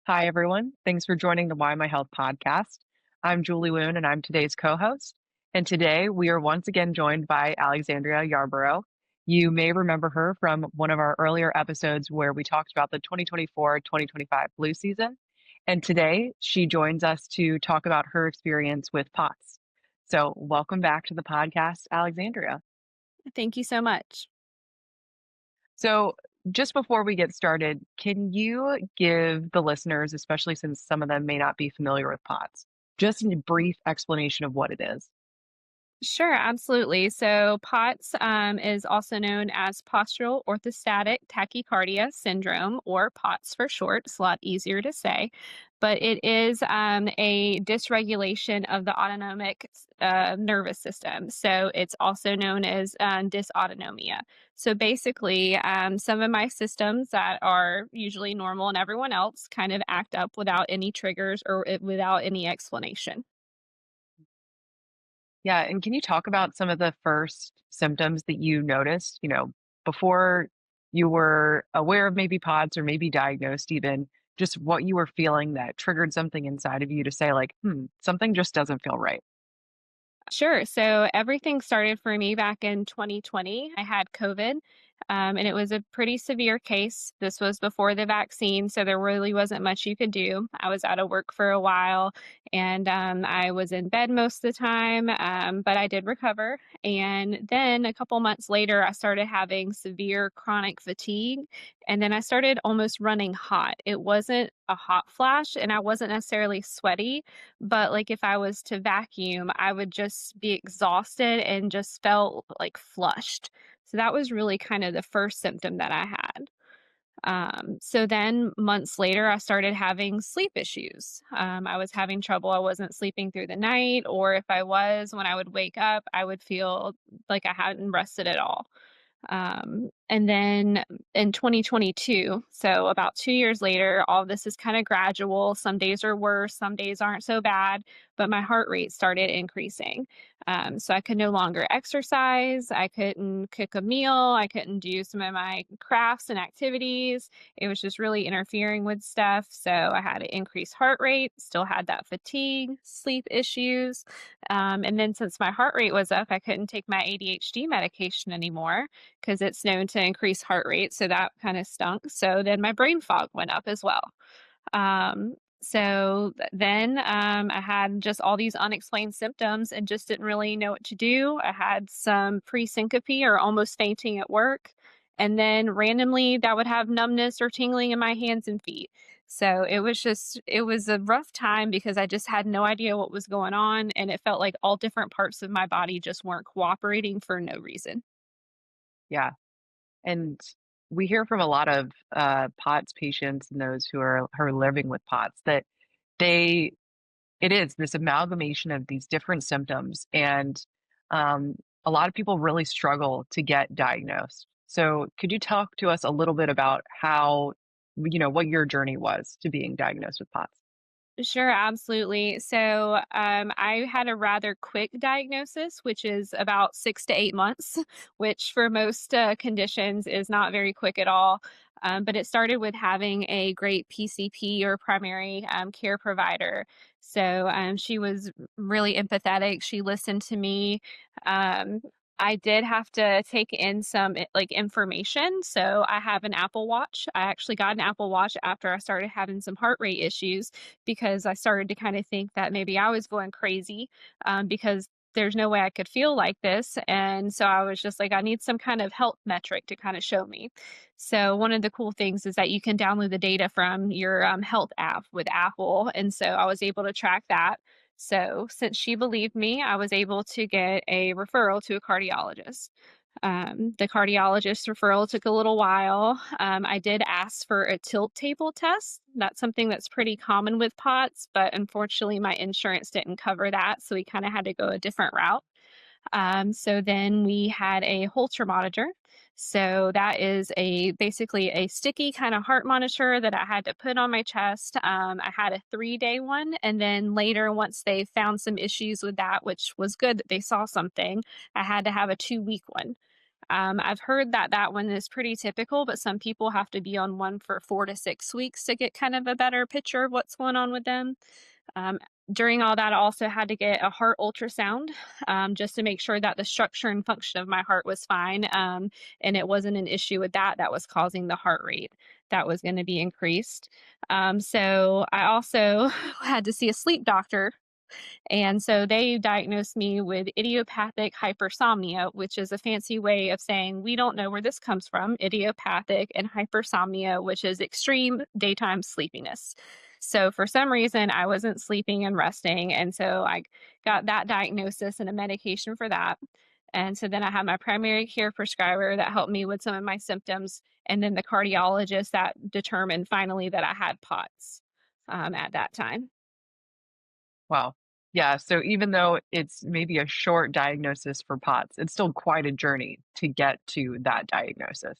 Hi, everyone. Thanks for joining the YMyHealth podcast. I'm Julie Woon, and I'm today's co-host. And today we are once again joined by Alexandria Yarborough. You may remember her from one of our earlier episodes where we talked about the 2024-2025 flu season. And today she joins us to talk about her experience with POTS. So welcome back to the podcast, Alexandria. Thank you so much. So, just before we get started, can you give the listeners, especially since some of them may not be familiar with POTS, just a brief explanation of what it is? Sure, absolutely. So, POTS is also known as Postural Orthostatic Tachycardia Syndrome, or POTS for short. It's a lot easier to say, but it is a dysregulation of the autonomic nervous system. So, it's also known as dysautonomia. So, basically, some of my systems that are usually normal and everyone else kind of act up without any triggers or without any explanation. Yeah, and can you talk about some of the first symptoms that you noticed, before you were aware of maybe POTS or maybe diagnosed even, just what you were feeling that triggered something inside of you to say like, something just doesn't feel right. Sure. So everything started for me back in 2020. I had COVID, and it was a pretty severe case. This was before the vaccine, so there really wasn't much you could do. I was out of work for a while, and I was in bed most of the time, but I did recover. And then a couple months later, I started having severe chronic fatigue, and then I started almost running hot. It wasn't a hot flash, and I wasn't necessarily sweaty, but, like, if I was to vacuum, I would just be exhausted and just felt, like, flushed. So that was really kind of the first symptom that I had. So then months later, I started having sleep issues. I was having trouble. I wasn't sleeping through the night, or if I was, when I would wake up, I would feel like I hadn't rested at all. And then in 2022, so about 2 years later, all this is kind of gradual. Some days are worse, some days aren't so bad, but my heart rate started increasing. So I could no longer exercise. I couldn't cook a meal. I couldn't do some of my crafts and activities. It was just really interfering with stuff. So I had an increased heart rate, still had that fatigue, sleep issues. And then since my heart rate was up, I couldn't take my ADHD medication anymore because it's known to increase heart rate. So that kind of stunk. So then my brain fog went up as well. Then I had just all these unexplained symptoms and just didn't really know what to do. I had some pre syncope or almost fainting at work. And then randomly, that would have numbness or tingling in my hands and feet. So it was a rough time because I just had no idea what was going on. And it felt like all different parts of my body just weren't cooperating for no reason. Yeah. And we hear from a lot of POTS patients and those who are living with POTS that they it is this amalgamation of these different symptoms, and um, a lot of people really struggle to get diagnosed. So, could you talk to us a little bit about how, what your journey was to being diagnosed with POTS? Sure, absolutely. So, I had a rather quick diagnosis, which is about 6 to 8 months, which for most conditions is not very quick at all. But it started with having a great PCP or primary care provider. So, she was really empathetic. She listened to me. Um, I did have to take in some like information. So I have an Apple Watch. I actually got an Apple Watch after I started having some heart rate issues because I started to kind of think that maybe I was going crazy because there's no way I could feel like this. And so I was just like, I need some kind of health metric to kind of show me. So one of the cool things is that you can download the data from your health app with Apple. And so I was able to track that. So since she believed me, I was able to get a referral to a cardiologist. The cardiologist referral took a little while. I did ask for a tilt table test. That's something that's pretty common with POTS, but unfortunately, my insurance didn't cover that. So we kind of had to go a different route. So then we had a Holter monitor. So that is a basically a sticky kind of heart monitor that I had to put on my chest. I had a 3 day one, and then later, once they found some issues with that, which was good that they saw something, I had to have a 2 week one. I've heard that that one is pretty typical, but some people have to be on one for 4 to 6 weeks to get kind of a better picture of what's going on with them. Um, During all that, I also had to get a heart ultrasound just to make sure that the structure and function of my heart was fine. And it wasn't an issue with that that was causing the heart rate that was going to be increased. So I also had to see a sleep doctor, and so they diagnosed me with idiopathic hypersomnia, which is a fancy way of saying we don't know where this comes from. Idiopathic and hypersomnia, which is extreme daytime sleepiness. So for some reason, I wasn't sleeping and resting. And so I got that diagnosis and a medication for that. And so then I had my primary care prescriber that helped me with some of my symptoms. And then the cardiologist that determined finally that I had POTS at that time. Wow. Yeah, so even though it's maybe a short diagnosis for POTS, it's still quite a journey to get to that diagnosis.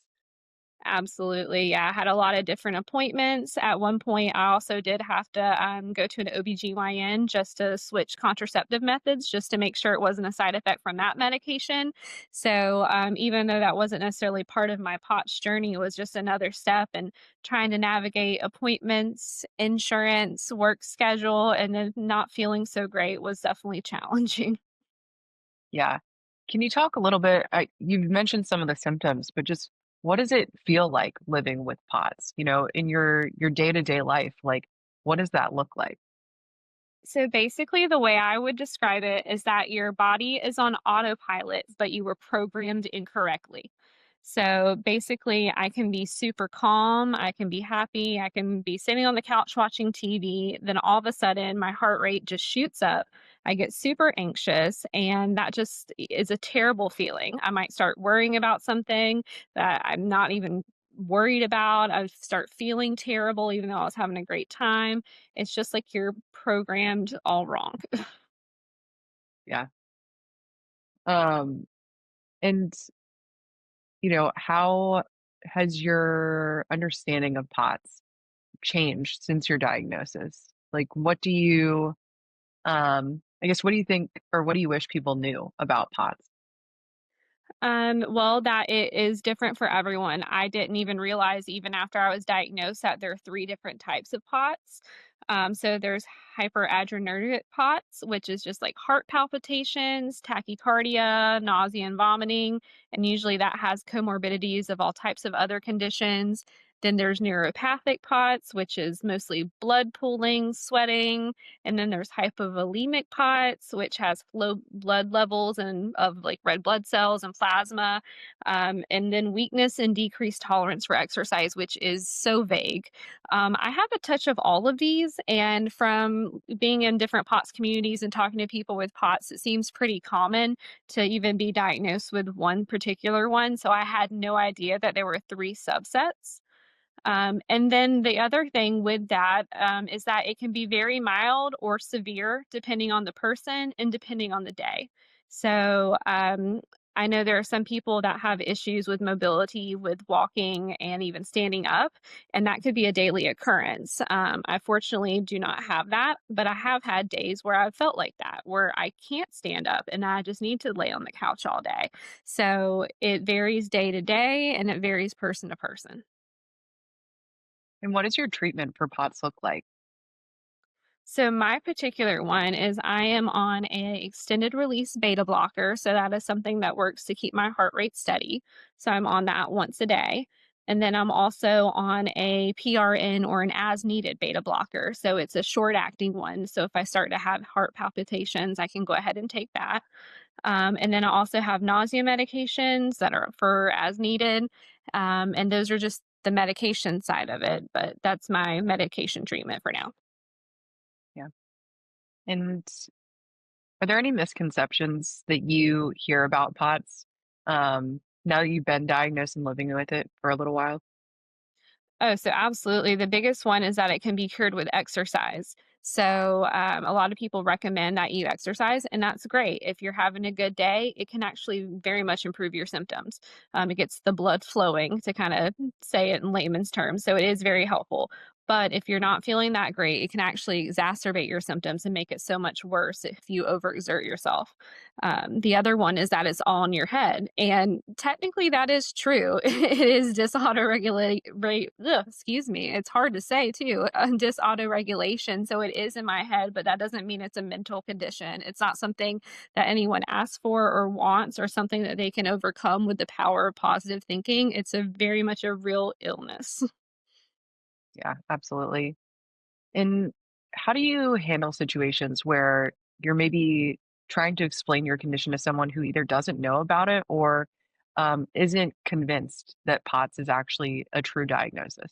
Absolutely. Yeah. I had a lot of different appointments. At one point, I also did have to go to an OBGYN just to switch contraceptive methods, just to make sure it wasn't a side effect from that medication. So, even though that wasn't necessarily part of my POTS journey, it was just another step and trying to navigate appointments, insurance, work schedule, and then not feeling so great was definitely challenging. Yeah. Can you talk a little bit you've mentioned some of the symptoms, but just what does it feel like living with POTS, in your day-to-day life? Like, what does that look like? So basically, the way I would describe it is that your body is on autopilot, but you were programmed incorrectly. So basically, I can be super calm, I can be happy, I can be sitting on the couch watching TV. Then all of a sudden, my heart rate just shoots up. I get super anxious, and that just is a terrible feeling. I might start worrying about something that I'm not even worried about. I start feeling terrible, even though I was having a great time. It's just like you're programmed all wrong. Yeah. Um, and how has your understanding of POTS changed since your diagnosis? Like, I guess, what do you think or what do you wish people knew about POTS? Well, that it is different for everyone. I didn't even realize, even after I was diagnosed, that there are three different types of POTS. So there's hyperadrenergic POTS, which is just like heart palpitations, tachycardia, nausea, and vomiting. And usually that has comorbidities of all types of other conditions. Then there's neuropathic POTS, which is mostly blood pooling, sweating. And then there's hypovolemic POTS, which has low blood levels and of like red blood cells and plasma. And then weakness and decreased tolerance for exercise, which is so vague. I have a touch of all of these, and from being in different POTS communities and talking to people with POTS, it seems pretty common to even be diagnosed with one particular one. So I had no idea that there were three subsets. And then the other thing with that is that it can be very mild or severe depending on the person and depending on the day. So I know there are some people that have issues with mobility, with walking and even standing up, and that could be a daily occurrence. I fortunately do not have that, but I have had days where I've felt like that, where I can't stand up and I just need to lay on the couch all day. So it varies day to day and it varies person to person. And what does your treatment for POTS look like? So my particular one is I am on a extended release beta blocker. So that is something that works to keep my heart rate steady. So I'm on that once a day. And then I'm also on a PRN or an as needed beta blocker. So it's a short acting one. So if I start to have heart palpitations, I can go ahead and take that. And then I also have nausea medications that are for as needed. And those are just the medication side of it. But that's my medication treatment for now. Yeah. And are there any misconceptions that you hear about POTS, now that you've been diagnosed and living with it for a little while? Oh, so absolutely. The biggest one is that it can be cured with exercise. So, a lot of people recommend that you exercise, and that's great. If you're having a good day, it can actually very much improve your symptoms. It gets the blood flowing, to kind of say it in layman's terms. So, it is very helpful. But if you're not feeling that great, it can actually exacerbate your symptoms and make it so much worse if you overexert yourself. The other one is that it's all in your head. And technically, that is true. It is dysautoregulate, excuse me, it's hard to say too, dysautoregulation. So it is in my head, but that doesn't mean it's a mental condition. It's not something that anyone asks for or wants or something that they can overcome with the power of positive thinking. It's a very much a real illness. Yeah, absolutely. And how do you handle situations where you're maybe trying to explain your condition to someone who either doesn't know about it or isn't convinced that POTS is actually a true diagnosis?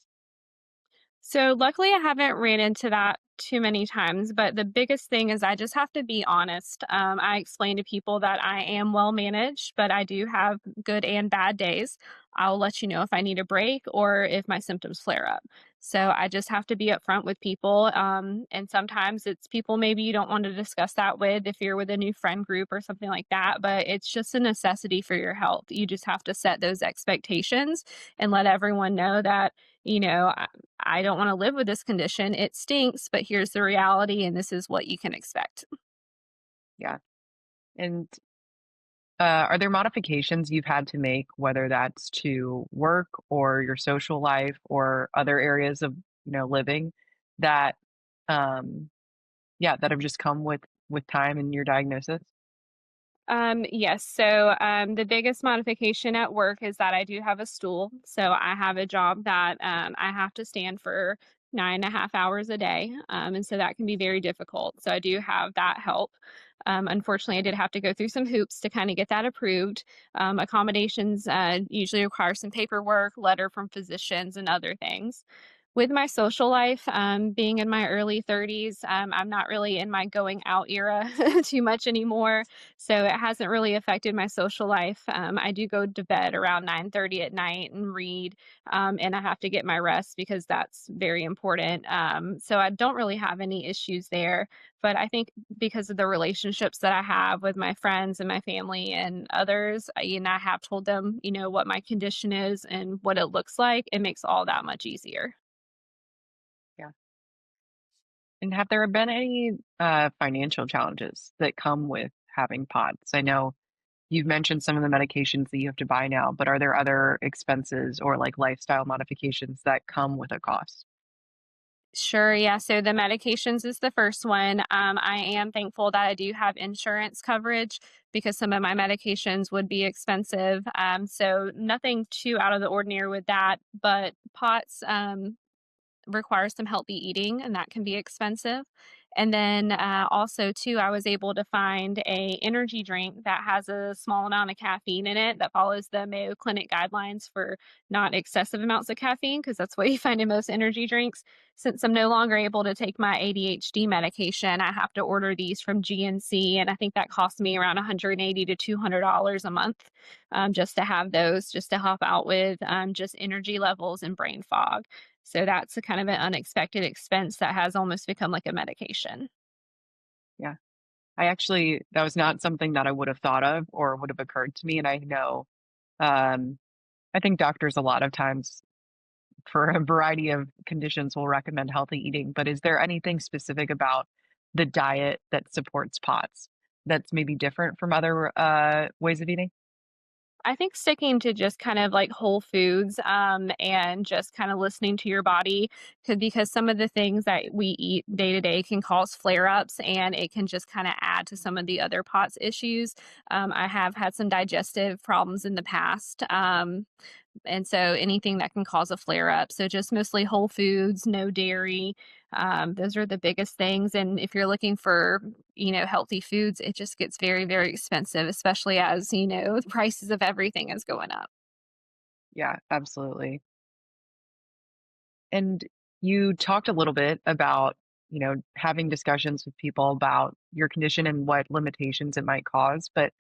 So luckily I haven't ran into that too many times, but the biggest thing is I just have to be honest. I explain to people that I am well managed, but I do have good and bad days. I'll let you know if I need a break or if my symptoms flare up. So I just have to be upfront with people. And sometimes it's people maybe you don't want to discuss that with if you're with a new friend group or something like that, but it's just a necessity for your health. You just have to set those expectations and let everyone know that you know, I don't want to live with this condition. It stinks, but here's the reality, and this is what you can expect. Yeah. And are there modifications you've had to make, whether that's to work or your social life or other areas of living that yeah, that have just come with time and your diagnosis? Yes. So, the biggest modification at work is that I do have a stool. So I have a job that I have to stand for 9.5 hours a day. And so that can be very difficult. So I do have that help. Unfortunately, I did have to go through some hoops to kind of get that approved. Accommodations usually require some paperwork, letter from physicians, and other things. With my social life, being in my early 30s, I'm not really in my going out era too much anymore. So it hasn't really affected my social life. I do go to bed around 9:30 at night and read, and I have to get my rest because that's very important. So I don't really have any issues there. But I think because of the relationships that I have with my friends and my family and others, I have told them, what my condition is and what it looks like. It makes all that much easier. Yeah. And have there been any financial challenges that come with having POTS? I know you've mentioned some of the medications that you have to buy now, but are there other expenses or like lifestyle modifications that come with a cost? Sure, yeah. So the medications is the first one. I am thankful that I do have insurance coverage because some of my medications would be expensive. So nothing too out of the ordinary with that. But POTS requires some healthy eating, and that can be expensive. And then also too, I was able to find a energy drink that has a small amount of caffeine in it that follows the Mayo Clinic guidelines for not excessive amounts of caffeine, because that's what you find in most energy drinks. Since I'm no longer able to take my ADHD medication, I have to order these from GNC, and I think that costs me around $180 to $200 a month just to have those, just to help out with just energy levels and brain fog. So that's a kind of an unexpected expense that has almost become like a medication. Yeah. I actually that was not something that I would have thought of or would have occurred to me. And I know um I think doctors a lot of times for a variety of conditions will recommend healthy eating, but is there anything specific about the diet that supports POTS that's maybe different from other ways of eating? I think sticking to just kind of like whole foods and just kind of listening to your body because some of the things that we eat day to day can cause flare ups and it can just kind of add to some of the other POTS issues. I have had some digestive problems in the past. And so anything that can cause a flare up. So just mostly whole foods, no dairy. Those are the biggest things. And if you're looking for, healthy foods, it just gets very, very expensive, especially as, the prices of everything is going up. Yeah, absolutely. And you talked a little bit about, having discussions with people about your condition and what limitations it might cause, but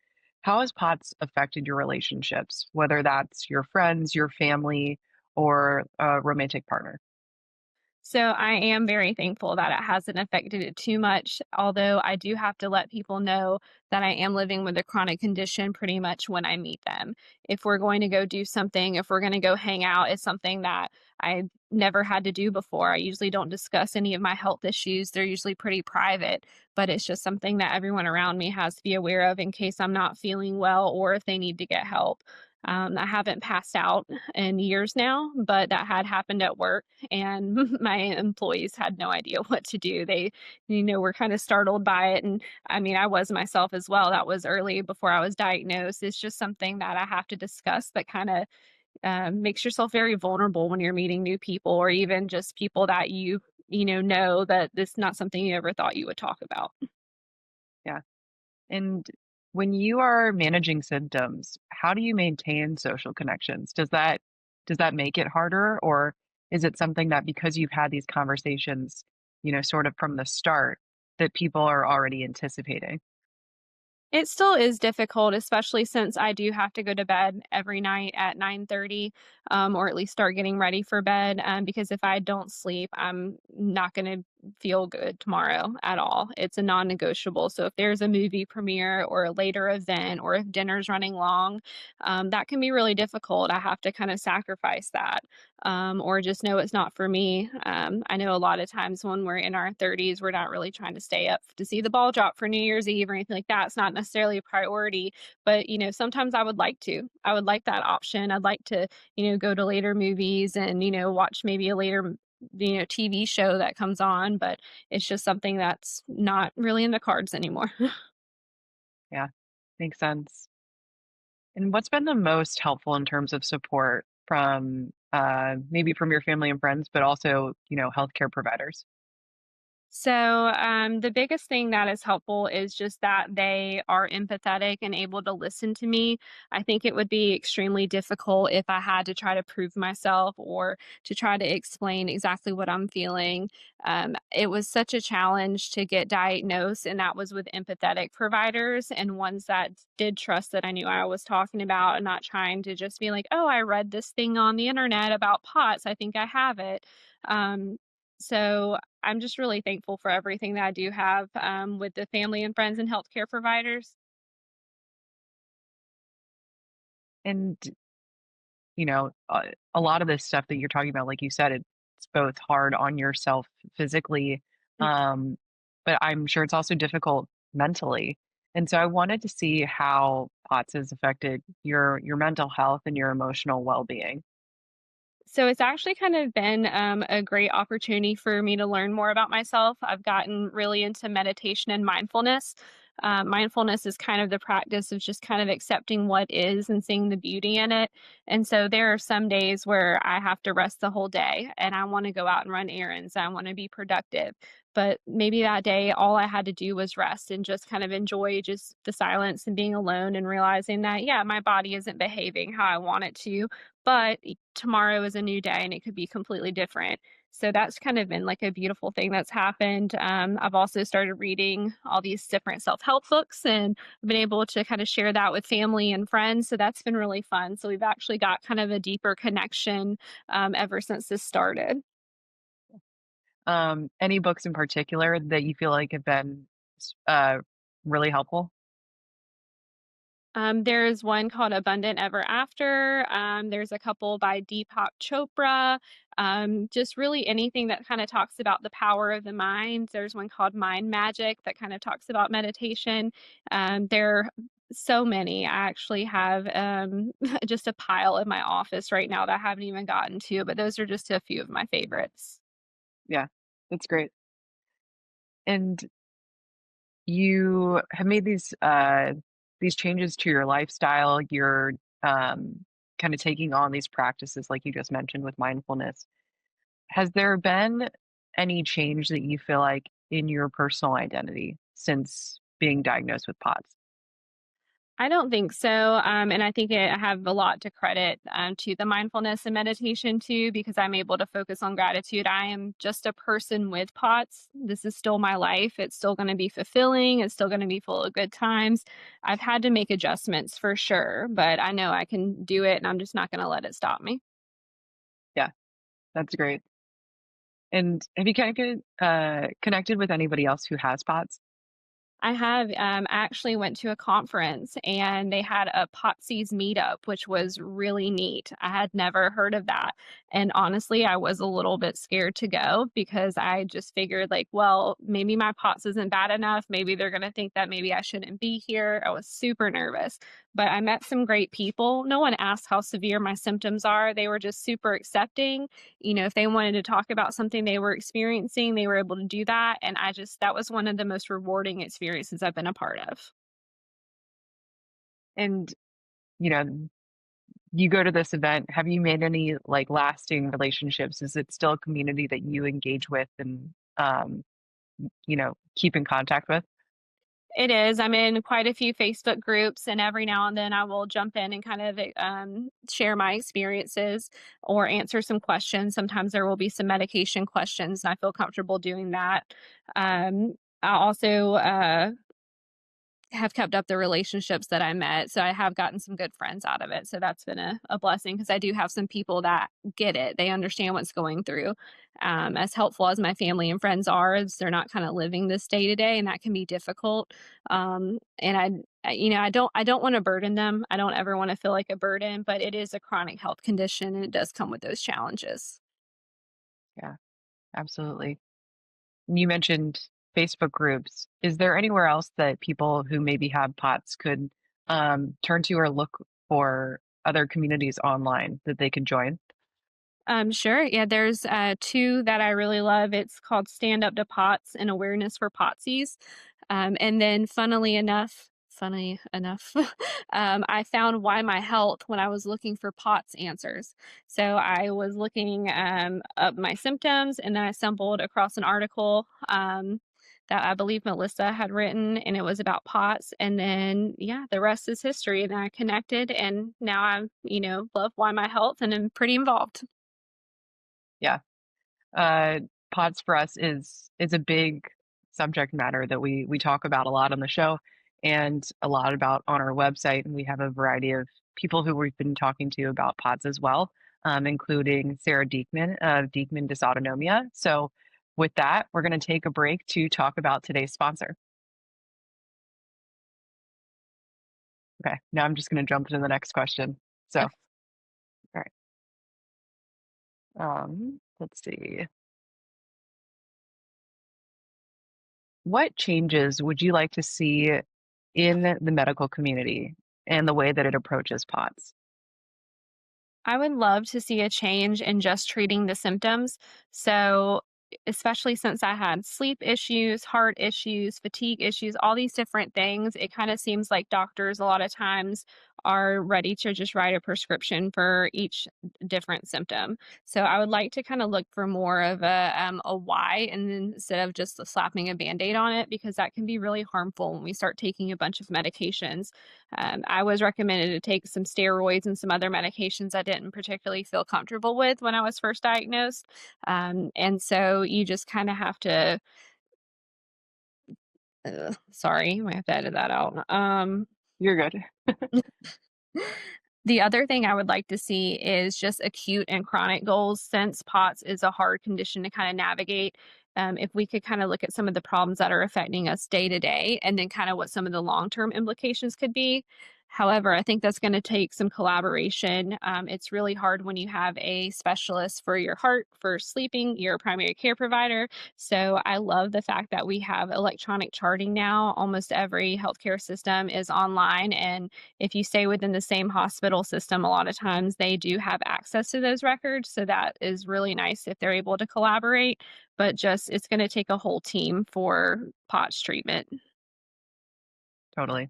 how has POTS affected your relationships, whether that's your friends, your family, or a romantic partner? So I am very thankful that it hasn't affected it too much, although I do have to let people know that I am living with a chronic condition pretty much when I meet them. If we're going to go do something, if we're going to go hang out, it's something that I never had to do before. I usually don't discuss any of my health issues. They're usually pretty private, but it's just something that everyone around me has to be aware of in case I'm not feeling well or if they need to get help. I haven't passed out in years now, but that had happened at work, and my employees had no idea what to do. They were kind of startled by it. And I mean, I was myself as well. That was early before I was diagnosed. It's just something that I have to discuss that kind of makes yourself very vulnerable when you're meeting new people or even just people that you know that this is not something you ever thought you would talk about. Yeah. And when you are managing symptoms, how do you maintain social connections? Does that make it harder, or is it something that because you've had these conversations, sort of from the start, that people are already anticipating? It still is difficult, especially since I do have to go to bed every night at 9:30, or at least start getting ready for bed, because if I don't sleep, I'm not gonna feel good tomorrow at all. It's a non-negotiable. So if there's a movie premiere or a later event or if dinner's running long, that can be really difficult. I have to kind of sacrifice that, or just know it's not for me. I know a lot of times when we're in our 30s, we're not really trying to stay up to see the ball drop for New Year's Eve or anything like that. It's not necessarily a priority, but sometimes I would like to. I would like that option. I'd like to, go to later movies and, watch maybe a later TV show that comes on, but it's just something that's not really in the cards anymore. Yeah, makes sense. And what's been the most helpful in terms of support from maybe from your family and friends, but also, healthcare providers? So, the biggest thing that is helpful is just that they are empathetic and able to listen to me. I think it would be extremely difficult if I had to try to prove myself or to try to explain exactly what I'm feeling. It was such a challenge to get diagnosed, and that was with empathetic providers and ones that did trust that I knew I was talking about and not trying to just be like, oh, I read this thing on the internet about POTS. I think I have it. So I'm just really thankful for everything that I do have, with the family and friends and healthcare providers. And a lot of this stuff that you're talking about, like you said, it's both hard on yourself physically, Mm. um, but I'm sure it's also difficult mentally. And so I wanted to see how POTS has affected your mental health and your emotional well-being. So it's actually kind of been a great opportunity for me to learn more about myself. I've gotten really into meditation and mindfulness. Mindfulness is kind of the practice of just kind of accepting what is and seeing the beauty in it. And so there are some days where I have to rest the whole day and I want to go out and run errands. I want to be productive. But maybe that day, all I had to do was rest and just kind of enjoy just the silence and being alone and realizing that, yeah, my body isn't behaving how I want it to, but tomorrow is a new day and it could be completely different. So that's kind of been like a beautiful thing that's happened. I've also started reading all these different self help books and I've been able to kind of share that with family and friends. So that's been really fun. So we've actually got kind of a deeper connection ever since this started. Any books in particular that you feel like have been uh, really helpful? There's one called Abundant Ever After. There's a couple by Deepak Chopra. Just really anything that kind of talks about the power of the mind. There's one called Mind Magic that kind of talks about meditation. There are so many. I actually have just a pile in my office right now that I haven't even gotten to, but those are just a few of my favorites. Yeah, that's great. And you have made these changes to your lifestyle. You're kind of taking on these practices, like you just mentioned with mindfulness. Has there been any change that you feel like in your personal identity since being diagnosed with POTS? I don't think so. And I think I have a lot to credit to the mindfulness and meditation too, because I'm able to focus on gratitude. I am just a person with POTS. This is still my life. It's still going to be fulfilling. It's still going to be full of good times. I've had to make adjustments for sure, but I know I can do it and I'm just not going to let it stop me. Yeah, that's great. And have you connected with anybody else who has POTS? I have, I actually went to a conference and they had a Potsies meetup, which was really neat. I had never heard of that. And honestly, I was a little bit scared to go because I just figured like, well, maybe my POTS isn't bad enough. Maybe they're going to think that maybe I shouldn't be here. I was super nervous, but I met some great people. No one asked how severe my symptoms are. They were just super accepting. If they wanted to talk about something they were experiencing, they were able to do that. And that was one of the most rewarding experiences I've been a part of. And, you know, you go to this event, have you made any like lasting relationships? Is it still a community that you engage with and, keep in contact with? It is. I'm in quite a few Facebook groups, and every now and then I will jump in and kind of share my experiences or answer some questions. Sometimes there will be some medication questions, and I feel comfortable doing that. I also have kept up the relationships that I met. So I have gotten some good friends out of it. So that's been a blessing because I do have some people that get it. They understand what's going through. As helpful as my family and friends are, as they're not kind of living this day to day, and that can be difficult. And I don't want to burden them. I don't ever want to feel like a burden, but it is a chronic health condition, and it does come with those challenges. Yeah, absolutely. You mentioned Facebook groups. Is there anywhere else that people who maybe have POTS could turn to or look for other communities online that they could join? Sure. Yeah, there's two that I really love. It's called Stand Up to Pots and Awareness for Potsies. And then funny enough, I found YMyHealth when I was looking for POTS answers. So I was looking up my symptoms and then I stumbled across an article that I believe Melissa had written, and it was about POTS. And then, yeah, the rest is history. And I connected, and now love YMyHealth and I'm pretty involved. Yeah. Uh, POTS for us is a big subject matter that we talk about a lot on the show and a lot about on our website. And we have a variety of people who we've been talking to about POTS as well, including Sarah Diekman of Diekman Dysautonomia. So with that, we're going to take a break to talk about today's sponsor. Okay, now I'm just going to jump into the next question. So, all right, let's see. What changes would you like to see in the medical community and the way that it approaches POTS? I would love to see a change in just treating the symptoms. So, especially since I had sleep issues, heart issues, fatigue issues, all these different things, it kind of seems like doctors a lot of times are ready to just write a prescription for each different symptom. So, I would like to kind of look for more of a why and then instead of just slapping a band aid on it, because that can be really harmful when we start taking a bunch of medications. I was recommended to take some steroids and some other medications I didn't particularly feel comfortable with when I was first diagnosed. And so you just kind of have to, sorry, I have to edit that out. You're good. The other thing I would like to see is just acute and chronic goals since POTS is a hard condition to kind of navigate. If we could kind of look at some of the problems that are affecting us day to day and then kind of what some of the long term implications could be. However, I think that's going to take some collaboration. It's really hard when you have a specialist for your heart, for sleeping, your primary care provider. So I love the fact that we have electronic charting now. Almost every healthcare system is online, and if you stay within the same hospital system, a lot of times they do have access to those records. So that is really nice if they're able to collaborate. But just it's going to take a whole team for POTS treatment. Totally.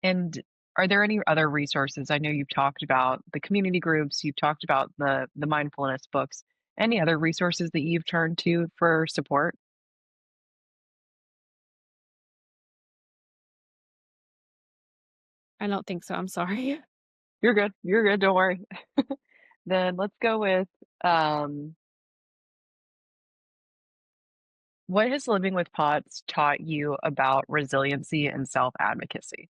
And are there any other resources? I know you've talked about the community groups, you've talked about the mindfulness books. Any other resources that you've turned to for support? I don't think so. I'm sorry. You're good. You're good. Don't worry. Then let's go with um, what has living with POTS taught you about resiliency and self-advocacy?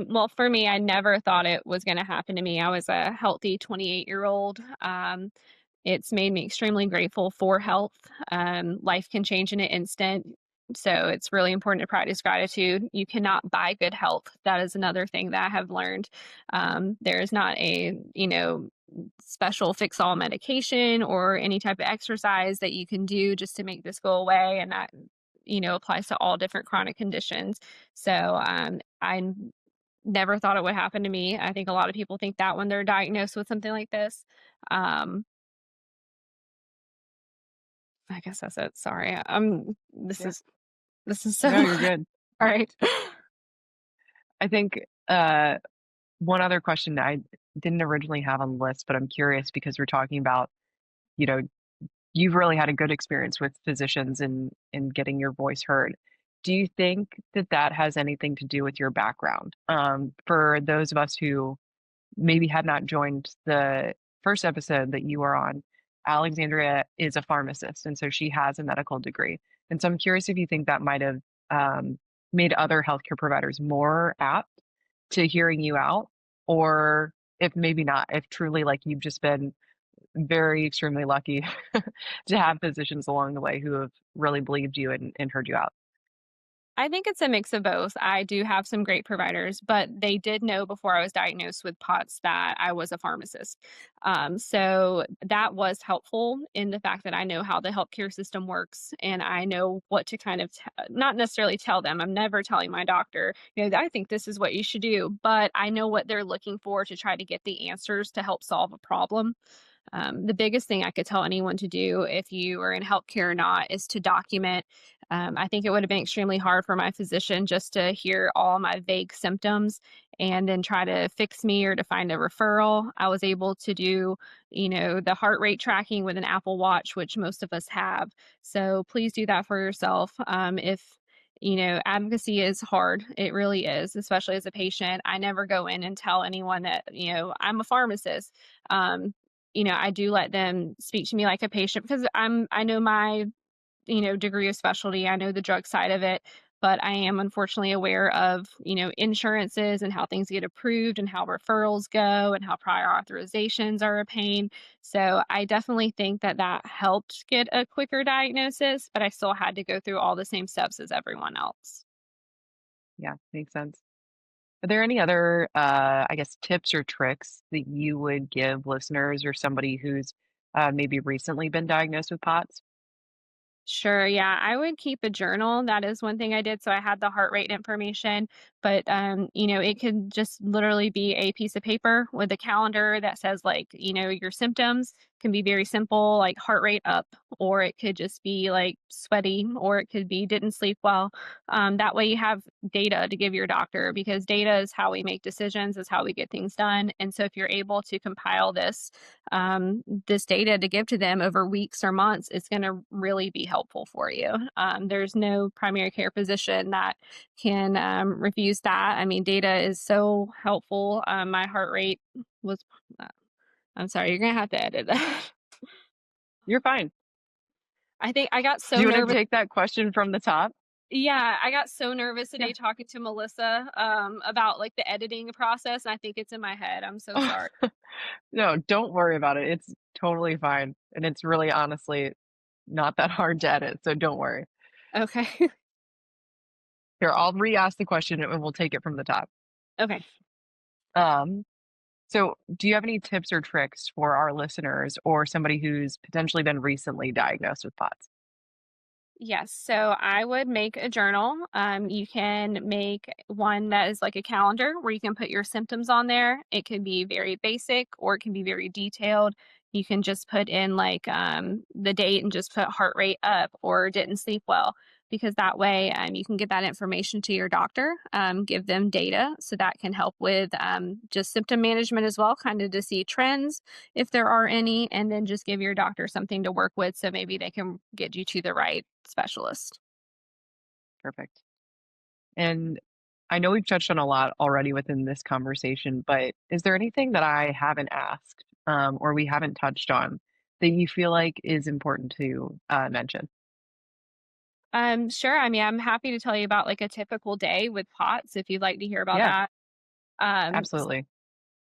Well, for me, I never thought it was going to happen to me. I was a healthy 28-year-old. It's made me extremely grateful for health. Life can change in an instant. So it's really important to practice gratitude. You cannot buy good health. That is another thing that I have learned. There is not a, special fix all medication or any type of exercise that you can do just to make this go away. And that, applies to all different chronic conditions. So I never thought it would happen to me. I think a lot of people think that when they're diagnosed with something like this. Um, I guess that's it. Sorry. This Yeah. is this is so No, you're good. all right. I think one other question I didn't originally have on the list, but I'm curious because we're talking about, you know, you've really had a good experience with physicians in getting your voice heard. Do you think that that has anything to do with your background? For those of us who maybe had not joined the first episode that you were on, Alexandria is a pharmacist, and so she has a medical degree. And so I'm curious if you think that might have um, made other healthcare providers more apt to hearing you out, or if maybe not, if truly like you've just been very extremely lucky to have physicians along the way who have really believed you and heard you out. I think it's a mix of both. I do have some great providers, but they did know before I was diagnosed with POTS that I was a pharmacist. So that was helpful in the fact that I know how the healthcare system works and I know what to kind of not necessarily tell them. I'm never telling my doctor, I think this is what you should do, but I know what they're looking for to try to get the answers to help solve a problem. The biggest thing I could tell anyone to do if you are in healthcare or not is to document. I think it would have been extremely hard for my physician just to hear all my vague symptoms and then try to fix me or to find a referral. I was able to do, the heart rate tracking with an Apple Watch, which most of us have. So please do that for yourself. If advocacy is hard. It really is, especially as a patient. I never go in and tell anyone that, I'm a pharmacist. Um, I do let them speak to me like a patient because I know my, degree of specialty. I know the drug side of it, but I am unfortunately aware of, insurances and how things get approved and how referrals go and how prior authorizations are a pain. So I definitely think that that helped get a quicker diagnosis, but I still had to go through all the same steps as everyone else. Yeah, makes sense. Are there any other, I guess, tips or tricks that you would give listeners or somebody who's maybe recently been diagnosed with POTS? Sure. Yeah, I would keep a journal. That is one thing I did. So I had the heart rate information, but it could just literally be a piece of paper with a calendar that says like, your symptoms can be very simple, like heart rate up, or it could just be like sweaty, or it could be didn't sleep well. That way you have data to give your doctor because data is how we make decisions, is how we get things done. And so if you're able to compile this data to give to them over weeks or months, it's going to really be helpful for you. There's no primary care physician that can refuse that. I mean, data is so helpful. My heart rate was, uh, I'm sorry, you're going to have to edit that. You're fine. I think I got Do so you want to nervous. take that question from the top? Yeah, I got so nervous Yeah. today talking to Melissa about like the editing process. I think it's in my head. I'm so sorry. No, don't worry about it. It's totally fine. And it's really honestly not that hard to edit. So don't worry. Okay. Here, I'll re ask the question and we'll take it from the top. Okay. Um, so, do you have any tips or tricks for our listeners or somebody who's potentially been recently diagnosed with POTS? Yes, so I would make a journal. You can make one that is like a calendar where you can put your symptoms on there. It can be very basic or it can be very detailed. You can just put in like the date and just put heart rate up or didn't sleep well, because that way you can get that information to your doctor, give them data so that can help with just symptom management as well, kind of to see trends if there are any, and then just give your doctor something to work with so maybe they can get you to the right specialist. Perfect. And I know we've touched on a lot already within this conversation, but is there anything that I haven't asked or we haven't touched on that you feel like is important to mention? Sure. I mean, I'm happy to tell you about like a typical day with POTS if you'd like to hear about Yeah, that. Um, absolutely.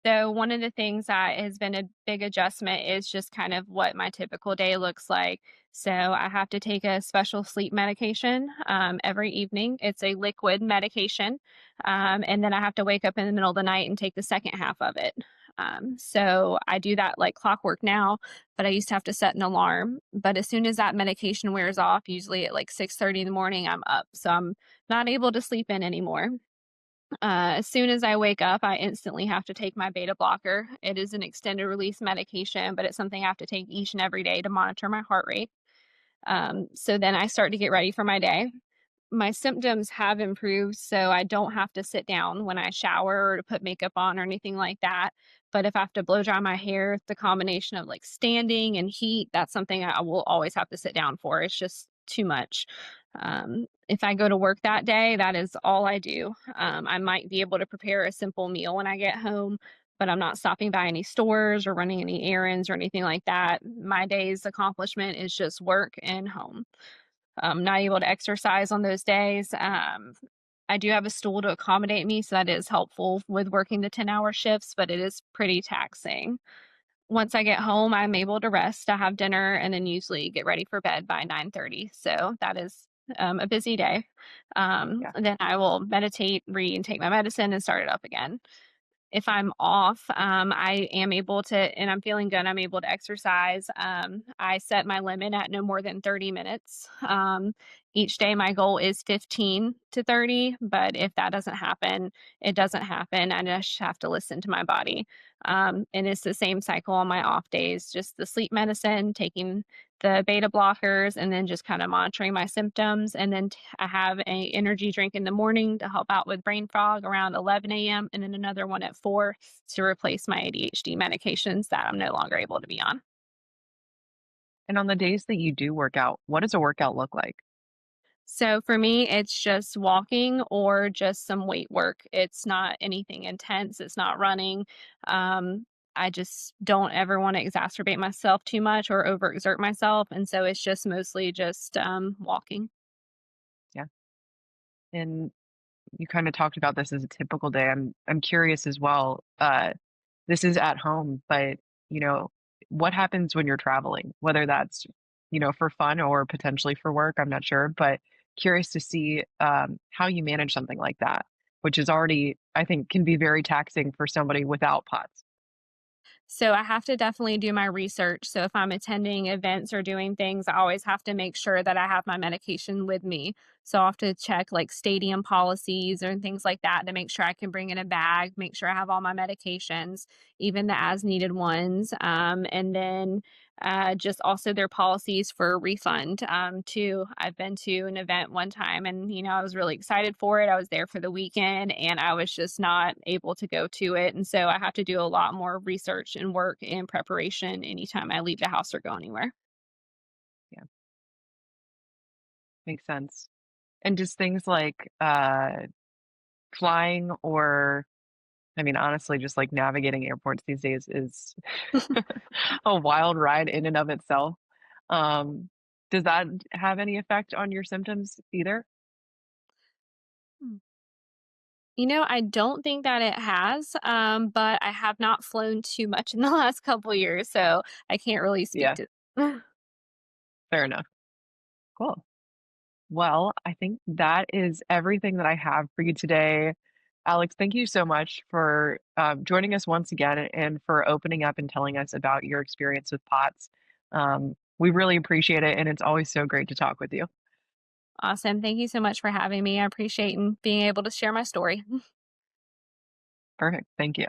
So one of the things that has been a big adjustment is just kind of what my typical day looks like. So I have to take a special sleep medication every evening. It's a liquid medication, and then I have to wake up in the middle of the night and take the second half of it. So I do that like clockwork now, but I used to have to set an alarm. But as soon as that medication wears off, usually at like 6:30 in the morning, I'm up. So I'm not able to sleep in anymore. As soon as I wake up, I instantly have to take my beta blocker. It is an extended release medication, but it's something I have to take each and every day to monitor my heart rate. So then I start to get ready for my day. My symptoms have improved, so I don't have to sit down when I shower or to put makeup on or anything like that. But if I have to blow dry my hair, the combination of like standing and heat, that's something I will always have to sit down for. It's just too much. If I go to work that day, that is all I do. I might be able to prepare a simple meal when I get home, but I'm not stopping by any stores or running any errands or anything like that. My day's accomplishment is just work and home. Not able to exercise on those days. I do have a stool to accommodate me, so that is helpful with working the 10-hour shifts, but it is pretty taxing. Once I get home, I'm able to rest. I have dinner and then usually get ready for bed by 9:30. So that is a busy day. Yeah. And then I will meditate, read, and take my medicine and start it up again. If I'm off, I am able to, and I'm feeling good, I'm able to exercise. I set my limit at no more than 30 minutes. Each day, my goal is 15 to 30, but if that doesn't happen, it doesn't happen. I just have to listen to my body. And it's the same cycle on my off days, just the sleep medicine, taking the beta blockers, and then just kind of monitoring my symptoms. And then I have a energy drink in the morning to help out with brain fog around 11 a.m. and then another one at 4 to replace my ADHD medications that I'm no longer able to be on. And on the days that you do work out, what does a workout look like? So for me, it's just walking or just some weight work. It's not anything intense. It's not running. Um, I just don't ever want to exacerbate myself too much or overexert myself. And so it's just mostly just walking. Yeah. And you kind of talked about this as a typical day. I'm curious as well. This is at home, but you know, what happens when you're traveling? Whether that's for fun or potentially for work, I'm not sure, but curious to see how you manage something like that, which is already I think can be very taxing for somebody without pots. So I have to definitely do my research. So if I'm attending events or doing things, I always have to make sure that I have my medication with me. So I have to check like stadium policies and things like that to make sure I can bring in a bag, make sure I have all my medications, even the as needed ones. And then just also their policies for refund too. I've been to an event one time and, I was really excited for it. I was there for the weekend and I was just not able to go to it. And so I have to do a lot more research and work and preparation anytime I leave the house or go anywhere. Yeah, makes sense. And just things like flying or I mean, honestly, just like navigating airports these days is a wild ride in and of itself. Um, does that have any effect on your symptoms either? I don't think that it has, but I have not flown too much in the last couple years, so I can't really speak Yeah, to. fair enough. Cool. Well, I think that is everything that I have for you today. Alex, thank you so much for joining us once again and for opening up and telling us about your experience with POTS. We really appreciate it, and it's always so great to talk with you. Awesome. Thank you so much for having me. I appreciate being able to share my story. Perfect. Thank you.